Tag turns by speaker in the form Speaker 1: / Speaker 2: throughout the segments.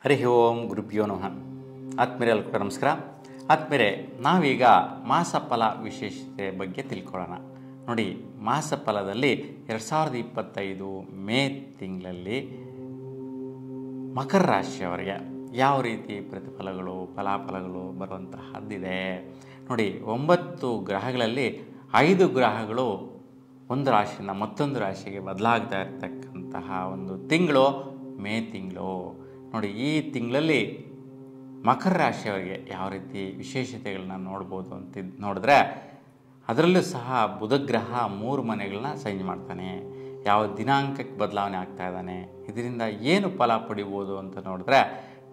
Speaker 1: ಹರಿ ಓಂ ಗುರುಭ್ಯೋ ನಮಃ. ಆತ್ಮೀಯರೇ ಕೂಡ ನಮಸ್ಕಾರ. ಆತ್ಮೀಯರೇ, ನಾವೀಗ ಮಾಸಫಲ ವಿಶೇಷತೆ ಬಗ್ಗೆ ತಿಳ್ಕೊಳ್ಳೋಣ. ನೋಡಿ, ಮಾಸಫಲದಲ್ಲಿ 2025 ಮೇ ತಿಂಗಳಲ್ಲಿ ಮಕರ ರಾಶಿಯವರಿಗೆ ಯಾವ ರೀತಿ ಪ್ರತಿಫಲಗಳು ಫಲಾಫಲಗಳು ಬರುವಂತಹದ್ದಿದೆ. ನೋಡಿ, 9 ಗ್ರಹಗಳಲ್ಲಿ 5 ಗ್ರಹಗಳು ಒಂದು ರಾಶಿಯಿಂದ ಮತ್ತೊಂದು ರಾಶಿಗೆ ಬದಲಾಗ್ತಾ ಇರತಕ್ಕಂತಹ ಒಂದು ತಿಂಗಳು ಮೇ ತಿಂಗಳು. ನೋಡಿ, ಈ ತಿಂಗಳಲ್ಲಿ ಮಕರ ರಾಶಿಯವರಿಗೆ ಯಾವ ರೀತಿ ವಿಶೇಷತೆಗಳನ್ನ ನೋಡ್ಬೋದು ಅಂತ ನೋಡಿದ್ರೆ, ಅದರಲ್ಲೂ ಸಹ ಬುಧಗ್ರಹ 3 ಮನೆಗಳನ್ನ ಚೇಂಜ್ ಮಾಡ್ತಾನೆ. ಯಾವ ದಿನಾಂಕಕ್ಕೆ ಬದಲಾವಣೆ ಆಗ್ತಾ ಇದ್ದಾನೆ, ಇದರಿಂದ ಏನು ಫಲ ಪಡಿಬೋದು ಅಂತ ನೋಡಿದ್ರೆ,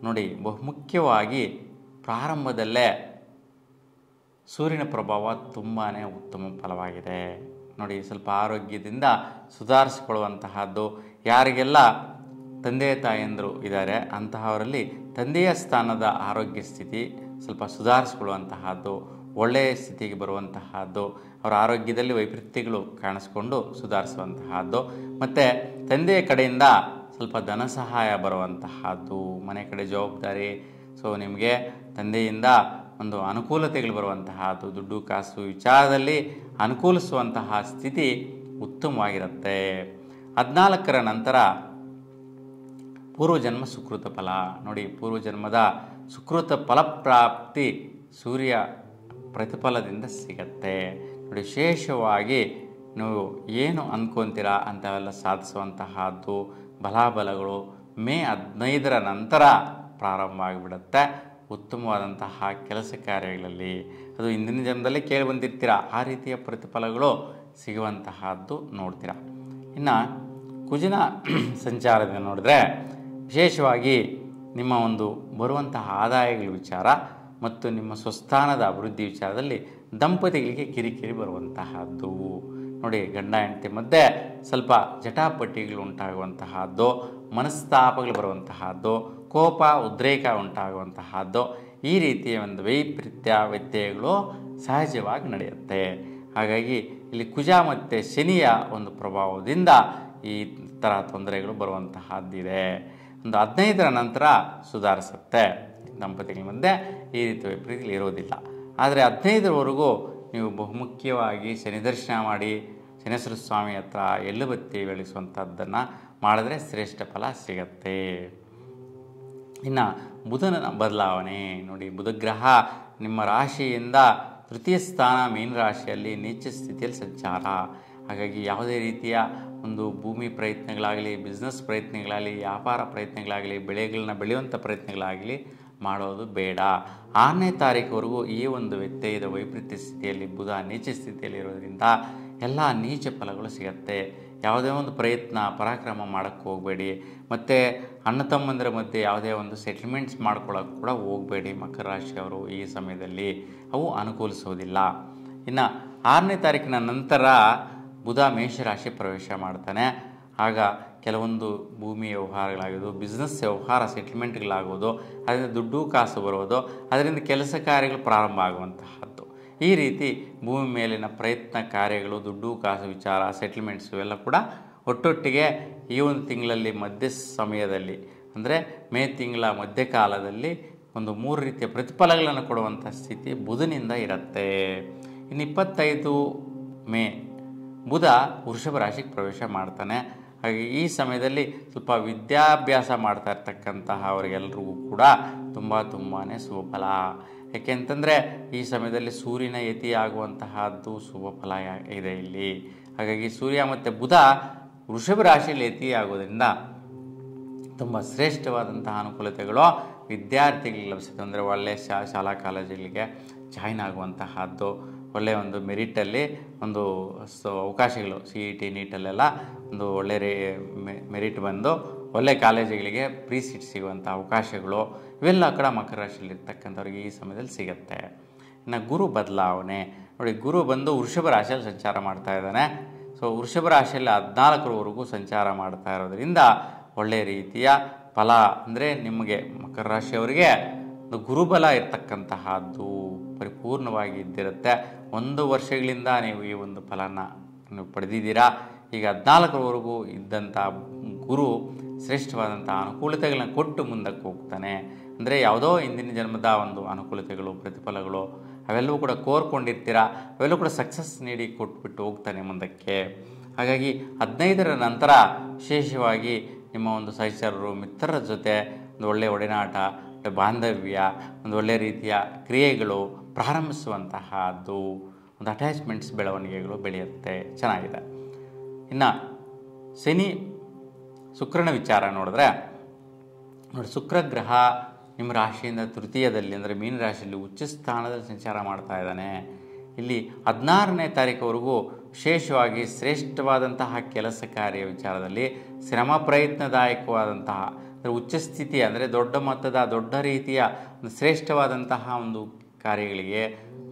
Speaker 1: ನೋಡಿ, ಬಹುಮುಖ್ಯವಾಗಿ ಪ್ರಾರಂಭದಲ್ಲೇ ಸೂರ್ಯನ ಪ್ರಭಾವ ತುಂಬಾ ಉತ್ತಮ ಫಲವಾಗಿದೆ. ನೋಡಿ, ಸ್ವಲ್ಪ ಆರೋಗ್ಯದಿಂದ ಸುಧಾರಿಸಿಕೊಳ್ಳುವಂತಹದ್ದು, ಯಾರಿಗೆಲ್ಲ ತಂದೆ ತಾಯಂದರು ಇದ್ದಾರೆ ಅಂತಹವರಲ್ಲಿ ತಂದೆಯ ಸ್ಥಾನದ ಆರೋಗ್ಯ ಸ್ಥಿತಿ ಸ್ವಲ್ಪ ಸುಧಾರಿಸಿಕೊಳ್ಳುವಂತಹದ್ದು, ಒಳ್ಳೆಯ ಸ್ಥಿತಿಗೆ ಬರುವಂತಹದ್ದು, ಅವರ ಆರೋಗ್ಯದಲ್ಲಿ ವೈಪರೀತ್ಯಗಳು ಕಾಣಿಸ್ಕೊಂಡು ಸುಧಾರಿಸುವಂತಹದ್ದು, ಮತ್ತು ತಂದೆಯ ಕಡೆಯಿಂದ ಸ್ವಲ್ಪ ಧನ ಸಹಾಯ ಬರುವಂತಹದ್ದು, ಮನೆ ಕಡೆ ಜವಾಬ್ದಾರಿ, ನಿಮಗೆ ತಂದೆಯಿಂದ ಒಂದು ಅನುಕೂಲತೆಗಳು ಬರುವಂತಹದ್ದು, ದುಡ್ಡು ಕಾಸು ವಿಚಾರದಲ್ಲಿ ಅನುಕೂಲಿಸುವಂತಹ ಸ್ಥಿತಿ ಉತ್ತಮವಾಗಿರುತ್ತೆ. 14ರ ನಂತರ ಪೂರ್ವಜನ್ಮ ಸುಕೃತ ಫಲ. ನೋಡಿ, ಪೂರ್ವಜನ್ಮದ ಸುಕೃತ ಫಲಪ್ರಾಪ್ತಿ ಸೂರ್ಯ ಪ್ರತಿಫಲದಿಂದ ಸಿಗತ್ತೆ. ನೋಡಿ, ವಿಶೇಷವಾಗಿ ನೀವು ಏನು ಅಂದ್ಕೊತೀರಾ ಅಂಥವೆಲ್ಲ ಸಾಧಿಸುವಂತಹದ್ದು ಬಲಾಬಲಗಳು ಮೇ 15ರ ನಂತರ ಪ್ರಾರಂಭ ಆಗಿಬಿಡುತ್ತೆ. ಉತ್ತಮವಾದಂತಹ ಕೆಲಸ ಕಾರ್ಯಗಳಲ್ಲಿ ಅದು ಹಿಂದಿನ ಜನ್ಮದಲ್ಲಿ ಕೇಳಿ ಬಂದಿರ್ತೀರ, ಆ ರೀತಿಯ ಪ್ರತಿಫಲಗಳು ಸಿಗುವಂತಹದ್ದು ನೋಡ್ತೀರ. ಇನ್ನು ಕುಜನ ಸಂಚಾರದಿಂದ ನೋಡಿದ್ರೆ, ವಿಶೇಷವಾಗಿ ನಿಮ್ಮ ಒಂದು ಬರುವಂತಹ ಆದಾಯಗಳ ವಿಚಾರ ಮತ್ತು ನಿಮ್ಮ ಸ್ವಸ್ಥಾನದ ಅಭಿವೃದ್ಧಿ ವಿಚಾರದಲ್ಲಿ ದಂಪತಿಗಳಿಗೆ ಕಿರಿಕಿರಿ ಬರುವಂತಹದ್ದು. ನೋಡಿ, ಗಂಡ ಹೆಂಡತಿ ಮಧ್ಯೆ ಸ್ವಲ್ಪ ಜಟಾಪಟಿಗಳು ಉಂಟಾಗುವಂತಹದ್ದು, ಮನಸ್ತಾಪಗಳು ಬರುವಂತಹದ್ದು, ಕೋಪ ಉದ್ರೇಕ ಉಂಟಾಗುವಂತಹದ್ದು, ಈ ರೀತಿಯ ಒಂದು ವೈಪರೀತ್ಯ ವ್ಯತ್ಯಯಗಳು ಸಹಜವಾಗಿ ನಡೆಯುತ್ತೆ. ಹಾಗಾಗಿ ಇಲ್ಲಿ ಕುಜ ಮತ್ತು ಶನಿಯ ಒಂದು ಪ್ರಭಾವದಿಂದ ಈ ಥರ ತೊಂದರೆಗಳು ಬರುವಂತಹದ್ದಿದೆ. ಒಂದು 15ರ ನಂತರ ಸುಧಾರಿಸುತ್ತೆ. ದಂಪತಿಗಳ ಮಧ್ಯೆ ಈ ರೀತಿ ವೈಪರೀತ್ಯಗಳು ಇರೋದಿಲ್ಲ. ಆದರೆ 15ರವರೆಗೂ ನೀವು ಬಹುಮುಖ್ಯವಾಗಿ ಶನಿ ದರ್ಶನ ಮಾಡಿ ಶನೇಶ್ವರ ಸ್ವಾಮಿ ಹತ್ರ ಎಳ್ಳು ಬತ್ತಿ ಬೆಳೆಸುವಂಥದ್ದನ್ನು ಮಾಡಿದ್ರೆ ಶ್ರೇಷ್ಠ ಫಲ ಸಿಗತ್ತೆ. ಇನ್ನು ಬುಧನ ಬದಲಾವಣೆ. ನೋಡಿ, ಬುಧಗ್ರಹ ನಿಮ್ಮ ರಾಶಿಯಿಂದ ತೃತೀಯ ಸ್ಥಾನ ಮೀನ ರಾಶಿಯಲ್ಲಿ ನೀಚ ಸ್ಥಿತಿಯಲ್ಲಿ ಸಂಚಾರ. ಹಾಗಾಗಿ ಯಾವುದೇ ರೀತಿಯ ಒಂದು ಭೂಮಿ ಪ್ರಯತ್ನಗಳಾಗಲಿ, ಬಿಸ್ನೆಸ್ ಪ್ರಯತ್ನಗಳಾಗಲಿ, ವ್ಯಾಪಾರ ಪ್ರಯತ್ನಗಳಾಗಲಿ, ಬೆಳೆಗಳನ್ನ ಬೆಳೆಯುವಂಥ ಪ್ರಯತ್ನಗಳಾಗಲಿ ಮಾಡೋದು ಬೇಡ. 6ನೇ ತಾರೀಕುವರೆಗೂ ಈ ಒಂದು ವ್ಯತ್ಯಯದ ವೈಪರೀತ್ಯ ಸ್ಥಿತಿಯಲ್ಲಿ ಬುಧ ನೀಚ ಸ್ಥಿತಿಯಲ್ಲಿರೋದ್ರಿಂದ ಎಲ್ಲ ನೀಚ ಫಲಗಳು ಸಿಗತ್ತೆ. ಯಾವುದೇ ಒಂದು ಪ್ರಯತ್ನ ಪರಾಕ್ರಮ ಮಾಡೋಕ್ಕೆ ಹೋಗಬೇಡಿ. ಮತ್ತು ಅಣ್ಣ ತಮ್ಮಂದಿರ ಮಧ್ಯೆ ಯಾವುದೇ ಒಂದು ಸೆಟಲ್ಮೆಂಟ್ಸ್ ಮಾಡ್ಕೊಳ್ಳೋಕೆ ಕೂಡ ಹೋಗಬೇಡಿ. ಮಕರ ರಾಶಿಯವರು ಈ ಸಮಯದಲ್ಲಿ ಅವು ಅನುಕೂಲಿಸೋದಿಲ್ಲ. ಇನ್ನು 6ನೇ ತಾರೀಕಿನ ನಂತರ ಬುಧ ಮೇಷರಾಶಿ ಪ್ರವೇಶ ಮಾಡ್ತಾನೆ. ಆಗ ಕೆಲವೊಂದು ಭೂಮಿ ವ್ಯವಹಾರಗಳಾಗೋದು, ಬಿಸ್ನೆಸ್ ವ್ಯವಹಾರ ಸೆಟಲ್ಮೆಂಟ್ಗಳಾಗೋದು, ಅದರಿಂದ ದುಡ್ಡು ಕಾಸು ಬರೋದು, ಅದರಿಂದ ಕೆಲಸ ಕಾರ್ಯಗಳು ಪ್ರಾರಂಭ ಆಗುವಂತಹದ್ದು, ಈ ರೀತಿ ಭೂಮಿ ಮೇಲಿನ ಪ್ರಯತ್ನ ಕಾರ್ಯಗಳು, ದುಡ್ಡು ಕಾಸು ವಿಚಾರ, ಸೆಟಲ್ಮೆಂಟ್ಸು ಇವೆಲ್ಲ ಕೂಡ ಒಟ್ಟೊಟ್ಟಿಗೆ ಈ ಒಂದು ತಿಂಗಳಲ್ಲಿ ಮಧ್ಯ ಸಮಯದಲ್ಲಿ, ಅಂದರೆ ಮೇ ತಿಂಗಳ ಮಧ್ಯಕಾಲದಲ್ಲಿ ಒಂದು 3 ರೀತಿಯ ಪ್ರತಿಫಲಗಳನ್ನು ಕೊಡುವಂಥ ಸ್ಥಿತಿ ಬುಧನಿಂದ ಇರುತ್ತೆ. ಇನ್ನು 25 ಮೇ ಬುಧ ವೃಷಭ ರಾಶಿಗೆ ಪ್ರವೇಶ ಮಾಡ್ತಾನೆ. ಹಾಗೆ ಈ ಸಮಯದಲ್ಲಿ ಸ್ವಲ್ಪ ವಿದ್ಯಾಭ್ಯಾಸ ಮಾಡ್ತಾ ಇರ್ತಕ್ಕಂತಹ ಅವರಿಗೆಲ್ರಿಗೂ ಕೂಡ ತುಂಬಾ ಶುಭ ಫಲ. ಯಾಕೆಂತಂದರೆ ಈ ಸಮಯದಲ್ಲಿ ಸೂರ್ಯನ ಯತಿ ಆಗುವಂತಹದ್ದು ಶುಭ ಫಲ ಇದೆ ಇಲ್ಲಿ. ಹಾಗಾಗಿ ಸೂರ್ಯ ಮತ್ತು ಬುಧ ವೃಷಭ ರಾಶಿಯಲ್ಲಿ ಯತಿ ಆಗೋದ್ರಿಂದ ತುಂಬ ಶ್ರೇಷ್ಠವಾದಂತಹ ಅನುಕೂಲತೆಗಳು ವಿದ್ಯಾರ್ಥಿಗಳಿಗೆ ಲಭಿಸುತ್ತೆ. ಅಂದರೆ ಒಳ್ಳೆಯ ಶಾಲಾ ಕಾಲೇಜುಗಳಿಗೆ ಜಾಯ್ನ್ ಆಗುವಂತಹದ್ದು, ಒಳ್ಳೆಯ ಒಂದು ಮೆರಿಟಲ್ಲಿ ಒಂದು ಅವಕಾಶಗಳು, CET ನೀಟಲ್ಲೆಲ್ಲ ಒಂದು ಒಳ್ಳೆ ಮೆರಿಟ್ ಬಂದು ಒಳ್ಳೆ ಕಾಲೇಜುಗಳಿಗೆ ಫ್ರೀ ಸೀಟ್ ಸಿಗುವಂಥ ಅವಕಾಶಗಳು ಇವೆಲ್ಲ ಕೂಡ ಮಕರ ರಾಶಿಯಲ್ಲಿರ್ತಕ್ಕಂಥವ್ರಿಗೆ ಈ ಸಮಯದಲ್ಲಿ ಸಿಗುತ್ತೆ. ಇನ್ನು ಗುರು ಬದಲಾವಣೆ. ನೋಡಿ, ಗುರು ಬಂದು ವೃಷಭ ರಾಶಿಯಲ್ಲಿ ಸಂಚಾರ ಮಾಡ್ತಾ ಇದ್ದಾನೆ. ವೃಷಭ ರಾಶಿಯಲ್ಲಿ 14ರವರೆಗೂ ಸಂಚಾರ ಮಾಡ್ತಾ ಇರೋದ್ರಿಂದ ಒಳ್ಳೆಯ ರೀತಿಯ ಫಲ, ಅಂದರೆ ನಿಮಗೆ ಮಕರ ರಾಶಿಯವರಿಗೆ ಗುರುಬಲ ಇರ್ತಕ್ಕಂತಹದ್ದು ಪರಿಪೂರ್ಣವಾಗಿ ಇದ್ದಿರುತ್ತೆ. 1 ವರ್ಷಗಳಿಂದ ನೀವು ಈ ಒಂದು ಫಲನ ನೀವು ಪಡೆದಿದ್ದೀರಾ. ಈಗ 14ರವರೆಗೂ ಇದ್ದಂಥ ಗುರು ಶ್ರೇಷ್ಠವಾದಂಥ ಅನುಕೂಲತೆಗಳನ್ನ ಕೊಟ್ಟು ಮುಂದಕ್ಕೆ ಹೋಗ್ತಾನೆ. ಅಂದರೆ ಯಾವುದೋ ಹಿಂದಿನ ಜನ್ಮದ ಒಂದು ಅನುಕೂಲತೆಗಳು, ಪ್ರತಿಫಲಗಳು ಅವೆಲ್ಲವೂ ಕೂಡ ಕೋರ್ಕೊಂಡಿರ್ತೀರ, ಅವೆಲ್ಲವೂ ಕೂಡ ಸಕ್ಸಸ್ ನೀಡಿ ಕೊಟ್ಬಿಟ್ಟು ಹೋಗ್ತಾನೆ ಮುಂದಕ್ಕೆ. ಹಾಗಾಗಿ 15ರ ನಂತರ ವಿಶೇಷವಾಗಿ ನಿಮ್ಮ ಒಂದು ಸಹಚರರು, ಮಿತ್ರರ ಜೊತೆ ಒಂದು ಒಳ್ಳೆಯ ಒಡನಾಟ, ಬಾಂಧವ್ಯ, ಒಂದು ಒಳ್ಳೆಯ ರೀತಿಯ ಕ್ರಿಯೆಗಳು ಪ್ರಾರಂಭಿಸುವಂತಹದ್ದು, ಒಂದು ಅಟ್ಯಾಚ್ಮೆಂಟ್ಸ್ ಬೆಳವಣಿಗೆಗಳು ಬೆಳೆಯುತ್ತೆ. ಚೆನ್ನಾಗಿದೆ. ಇನ್ನು ಶನಿ ಶುಕ್ರನ ವಿಚಾರ ನೋಡಿದ್ರೆ ನೋಡಿ, ಶುಕ್ರ ಗ್ರಹ ನಿಮ್ಮ ರಾಶಿಯಿಂದ ತೃತೀಯದಲ್ಲಿ ಅಂದರೆ ಮೀನ ರಾಶಿಯಲ್ಲಿ ಉಚ್ಚ ಸ್ಥಾನದಲ್ಲಿ ಸಂಚಾರ ಮಾಡ್ತಾ ಇದ್ದಾನೆ. ಇಲ್ಲಿ 16ನೇ ತಾರೀಕುವರೆಗೂ ವಿಶೇಷವಾಗಿ ಶ್ರೇಷ್ಠವಾದಂತಹ ಕೆಲಸ ಕಾರ್ಯ ವಿಚಾರದಲ್ಲಿ ಶ್ರಮ ಪ್ರಯತ್ನದಾಯಕವಾದಂತಹ ಅಂದರೆ ಉಚ್ಚ ಸ್ಥಿತಿ ಅಂದರೆ ದೊಡ್ಡ ಮೊತ್ತದ ದೊಡ್ಡ ರೀತಿಯ ಒಂದು ಶ್ರೇಷ್ಠವಾದಂತಹ ಒಂದು ಕಾರ್ಯಗಳಿಗೆ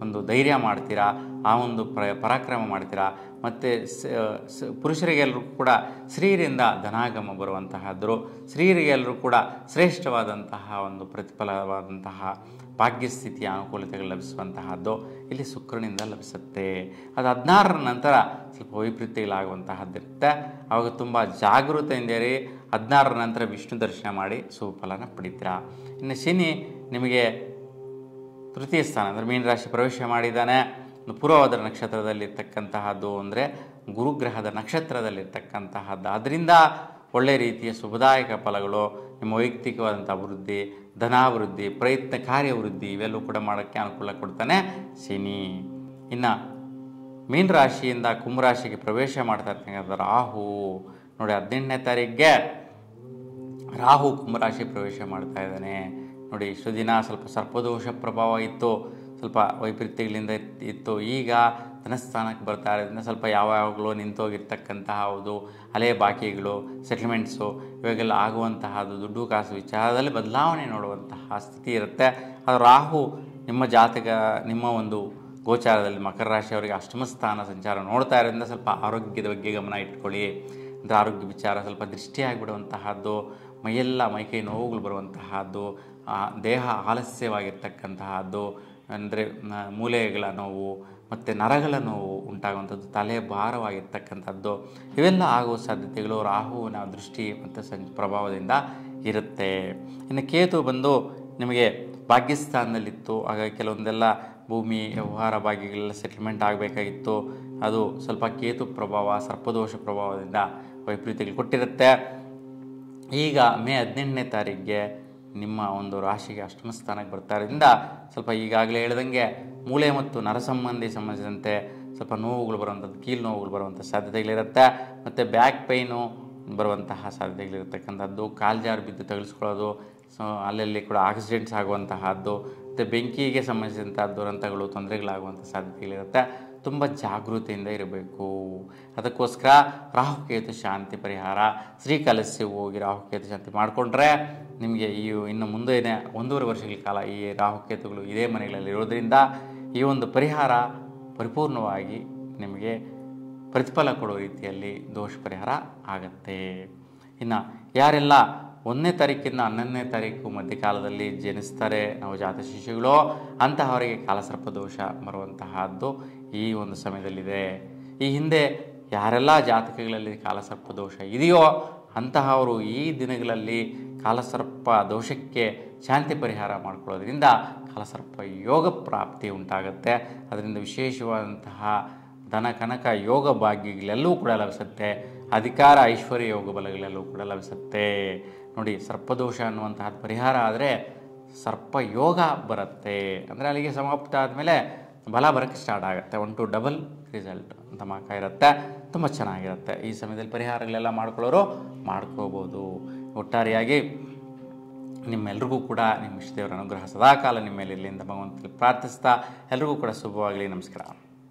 Speaker 1: ಒಂದು ಧೈರ್ಯ ಮಾಡ್ತೀರಾ, ಆ ಒಂದು ಪರಾಕ್ರಮ ಮಾಡ್ತೀರಾ. ಮತ್ತು ಪುರುಷರಿಗೆಲ್ಲರೂ ಕೂಡ ಸ್ತ್ರೀಯರಿಂದ ಧನಾಗಮ ಬರುವಂತಹದ್ದು, ಸ್ತ್ರೀಯರಿಗೆಲ್ಲರೂ ಕೂಡ ಶ್ರೇಷ್ಠವಾದಂತಹ ಒಂದು ಪ್ರತಿಫಲವಾದಂತಹ ಭಾಗ್ಯಸ್ಥಿತಿಯ ಅನುಕೂಲತೆಗಳು ಲಭಿಸುವಂತಹದ್ದು ಇಲ್ಲಿ ಶುಕ್ರನಿಂದ ಲಭಿಸುತ್ತೆ. ಅದು 16ರ ನಂತರ ಸ್ವಲ್ಪ ವೈಪರೀತ್ಯಗಳಾಗುವಂತಹದ್ದಿರುತ್ತೆ. ಆವಾಗ ತುಂಬ ಜಾಗೃತೆಯಿಂದ ಇರಿ. 16ರ ನಂತರ ವಿಷ್ಣು ದರ್ಶನ ಮಾಡಿ ಸುಫಲನ ಪಡಿತೀರಾ. ಇನ್ನು ಶನಿ ನಿಮಗೆ ತೃತೀಯ ಸ್ಥಾನ ಅಂದರೆ ಮೀನರಾಶಿ ಪ್ರವೇಶ ಮಾಡಿದ್ದಾನೆ. ಪೂರ್ವಭದ್ರ ನಕ್ಷತ್ರದಲ್ಲಿರ್ತಕ್ಕಂತಹದ್ದು ಅಂದರೆ ಗುರುಗ್ರಹದ ನಕ್ಷತ್ರದಲ್ಲಿರ್ತಕ್ಕಂತಹದ್ದು. ಅದರಿಂದ ಒಳ್ಳೆಯ ರೀತಿಯ ಶುಭದಾಯಕ ಫಲಗಳು, ನಿಮ್ಮ ವೈಯಕ್ತಿಕವಾದಂಥ ಅಭಿವೃದ್ಧಿ, ಧನಾಭಿವೃದ್ಧಿ, ಪ್ರಯತ್ನ ಕಾರ್ಯವೃದ್ಧಿ ಇವೆಲ್ಲವೂ ಕೂಡ ಮಾಡೋಕ್ಕೆ ಅನುಕೂಲ ಕೊಡ್ತಾನೆ ಶನಿ. ಇನ್ನು ಮೀನರಾಶಿಯಿಂದ ಕುಂಭರಾಶಿಗೆ ಪ್ರವೇಶ ಮಾಡ್ತಾ ಇರ್ತಕ್ಕಂಥ ರಾಹು ನೋಡಿ, 18ನೇ ತಾರೀಕಿಗೆ ರಾಹು ಕುಂಭರಾಶಿ ಪ್ರವೇಶ ಮಾಡ್ತಾ ಇದ್ದಾನೆ. ನೋಡಿ, ಇಷ್ಟು ದಿನ ಸ್ವಲ್ಪ ಸರ್ಪದೋಷ ಪ್ರಭಾವ ಇತ್ತು, ಸ್ವಲ್ಪ ವೈಪರೀತ್ಯಗಳಿಂದ ಇತ್ತು. ಈಗ ಧನಸ್ಥಾನಕ್ಕೆ ಬರ್ತಾ ಇರೋದ್ರಿಂದ ಸ್ವಲ್ಪ ಯಾವಾಗಲೂ ನಿಂತೋಗಿರ್ತಕ್ಕಂತಹ ಒಂದು ಹಳೆ ಬಾಕಿಗಳು, ಸೆಟಲ್ಮೆಂಟ್ಸು ಇವಾಗೆಲ್ಲ ಆಗುವಂತಹದ್ದು, ದುಡ್ಡು ಕಾಸು ವಿಚಾರದಲ್ಲಿ ಬದಲಾವಣೆ ನೋಡುವಂತಹ ಸ್ಥಿತಿ ಇರುತ್ತೆ. ಅದು ರಾಹು ನಿಮ್ಮ ಜಾತಕ, ನಿಮ್ಮ ಒಂದು ಗೋಚಾರದಲ್ಲಿ ಮಕರ ರಾಶಿಯವರಿಗೆ ಅಷ್ಟಮ ಸ್ಥಾನ ಸಂಚಾರ ನೋಡ್ತಾ ಇರೋದ್ರಿಂದ ಸ್ವಲ್ಪ ಆರೋಗ್ಯದ ಬಗ್ಗೆ ಗಮನ ಇಟ್ಕೊಳ್ಳಿ. ಅಂದರೆ ಆರೋಗ್ಯ ವಿಚಾರ ಸ್ವಲ್ಪ ದೃಷ್ಟಿಯಾಗಿಬಿಡುವಂತಹದ್ದು, ಮೈಯೆಲ್ಲ ಮೈಕೈ ನೋವುಗಳು ಬರುವಂತಹದ್ದು, ದೇಹ ಆಲಸ್ಯವಾಗಿರ್ತಕ್ಕಂತಹದ್ದು, ಅಂದರೆ ಮೂಳೆಗಳ ನೋವು ಮತ್ತು ನರಗಳ ನೋವು ಉಂಟಾಗುವಂಥದ್ದು, ತಲೆ ಭಾರವಾಗಿರ್ತಕ್ಕಂಥದ್ದು ಇವೆಲ್ಲ ಆಗುವ ಸಾಧ್ಯತೆಗಳು ರಾಹುವಿನ ದೃಷ್ಟಿ ಮತ್ತು ಪ್ರಭಾವದಿಂದ ಇರುತ್ತೆ. ಇನ್ನು ಕೇತು ಬಂದು ನಿಮಗೆ ಭಾಗ್ಯಸ್ಥಾನದಲ್ಲಿತ್ತು. ಹಾಗಾಗಿ ಕೆಲವೊಂದೆಲ್ಲ ಭೂಮಿ ವ್ಯವಹಾರ ಭಾಗ್ಯಗಳೆಲ್ಲ ಸೆಟಲ್ಮೆಂಟ್ ಆಗಬೇಕಾಗಿತ್ತು. ಅದು ಸ್ವಲ್ಪ ಕೇತು ಪ್ರಭಾವ, ಸರ್ಪದೋಷ ಪ್ರಭಾವದಿಂದ ವೈಪರೀತ್ಯಗಳು ಕೊಟ್ಟಿರುತ್ತೆ. ಈಗ ಮೇ 18ನೇ ತಾರೀಕಿಗೆ ನಿಮ್ಮ ಒಂದು ರಾಶಿಗೆ ಅಷ್ಟಮ ಸ್ಥಾನಕ್ಕೆ ಬರ್ತಾ ಇರೋದ್ರಿಂದ ಸ್ವಲ್ಪ ಈಗಾಗಲೇ ಹೇಳ್ದಂಗೆ ಮೂಳೆ ಮತ್ತು ನರ ಸಂಬಂಧಿಸಿದಂತೆ ಸ್ವಲ್ಪ ನೋವುಗಳು ಬರುವಂಥದ್ದು, ಕೀಲು ನೋವುಗಳು ಬರುವಂಥ ಸಾಧ್ಯತೆಗಳಿರುತ್ತೆ. ಮತ್ತು ಬ್ಯಾಕ್ ಪೈನು ಬರುವಂತಹ ಸಾಧ್ಯತೆಗಳಿರ್ತಕ್ಕಂಥದ್ದು, ಕಾಲ್ಜಾರು ಬಿದ್ದು ತಗುಲಿಸ್ಕೊಳ್ಳೋದು, ಸೊ ಅಲ್ಲಲ್ಲಿ ಕೂಡ ಆಕ್ಸಿಡೆಂಟ್ಸ್ ಆಗುವಂತಹದ್ದು, ಮತ್ತು ಬೆಂಕಿಗೆ ಸಂಬಂಧಿಸಿದಂಥ ದುರಂತಗಳು, ತೊಂದರೆಗಳಾಗುವಂಥ ಸಾಧ್ಯತೆಗಳಿರುತ್ತೆ. ತುಂಬ ಜಾಗೃತಿಯಿಂದ ಇರಬೇಕು. ಅದಕ್ಕೋಸ್ಕರ ರಾಹುಕೇತು ಶಾಂತಿ ಪರಿಹಾರ ಶ್ರೀಕಾಲಸ್ಯ ಹೋಗಿ ರಾಹುಕೇತು ಶಾಂತಿ ಮಾಡಿಕೊಂಡ್ರೆ ನಿಮಗೆ ಇನ್ನು ಮುಂದೆ 1.5 ವರ್ಷಗಳ ಕಾಲ ಈ ರಾಹುಕೇತುಗಳು ಇದೇ ಮನೆಗಳಲ್ಲಿ ಇರೋದರಿಂದ ಈ ಒಂದು ಪರಿಹಾರ ಪರಿಪೂರ್ಣವಾಗಿ ನಿಮಗೆ ಪ್ರತಿಫಲ ಕೊಡುವ ರೀತಿಯಲ್ಲಿ ದೋಷ ಪರಿಹಾರ ಆಗತ್ತೆ. ಇನ್ನು ಯಾರೆಲ್ಲ 1ನೇ ತಾರೀಕಿಂದ 11ನೇ ತಾರೀಕು ಮಧ್ಯಕಾಲದಲ್ಲಿ ಜನಿಸ್ತಾರೆ ನವಜಾತ ಶಿಶುಗಳು, ಅಂತಹವರಿಗೆ ಕಾಲಸರ್ಪ ದೋಷ ಬರುವಂತಹದ್ದು ಈ ಒಂದು ಸಮಯದಲ್ಲಿದೆ. ಈ ಹಿಂದೆ ಯಾರೆಲ್ಲ ಜಾತಕಗಳಲ್ಲಿ ಕಾಲಸರ್ಪ ದೋಷ ಇದೆಯೋ ಅಂತಹವರು ಈ ದಿನಗಳಲ್ಲಿ ಕಾಲಸರ್ಪ ದೋಷಕ್ಕೆ ಶಾಂತಿ ಪರಿಹಾರ ಮಾಡಿಕೊಳ್ಳೋದ್ರಿಂದ ಕಾಲಸರ್ಪ ಯೋಗ ಪ್ರಾಪ್ತಿ ಉಂಟಾಗುತ್ತೆ. ಅದರಿಂದ ವಿಶೇಷವಾದಂತಹ ಧನ ಕನಕ ಯೋಗ ಭಾಗ್ಯಗಳೆಲ್ಲವೂ ಕೂಡ ಲಭಿಸುತ್ತೆ. ಅಧಿಕಾರ ಐಶ್ವರ್ಯ ಯೋಗ ಬಲಗಳೆಲ್ಲವೂ ಕೂಡ ಲಭಿಸುತ್ತೆ. ನೋಡಿ, ಸರ್ಪದೋಷ ಅನ್ನುವಂತಹ ಪರಿಹಾರ ಆದರೆ ಸರ್ಪ ಯೋಗ ಬರುತ್ತೆ. ಅಂದರೆ ಅಲ್ಲಿಗೆ ಸಮಾಪ್ತ ಆದಮೇಲೆ ಬಲ ಬರೋಕ್ಕೆ ಸ್ಟಾರ್ಟ್ ಆಗುತ್ತೆ. 1 to ಡಬಲ್ ರಿಸಲ್ಟ್ ಧಮಾಕ ಇರುತ್ತೆ. ತುಂಬ ಚೆನ್ನಾಗಿರುತ್ತೆ. ಈ ಸಮಯದಲ್ಲಿ ಪರಿಹಾರಗಳೆಲ್ಲ ಮಾಡ್ಕೊಳ್ಳೋರು ಮಾಡ್ಕೋಬೋದು. ಒಟ್ಟಾರೆಯಾಗಿ ನಿಮ್ಮೆಲ್ರಿಗೂ ಕೂಡ ನಿಮ್ಮ ಇಷ್ಟದೇವರ ಅನುಗ್ರಹ ಸದಾಕಾಲ ನಿಮ್ಮ ಮೇಲೆ ಇರಲಿ ಅಂತ ಭಗವಂತನಲ್ಲಿ ಪ್ರಾರ್ಥಿಸ್ತಾ ಎಲ್ರಿಗೂ ಕೂಡ ಶುಭವಾಗಲಿ. ನಮಸ್ಕಾರ.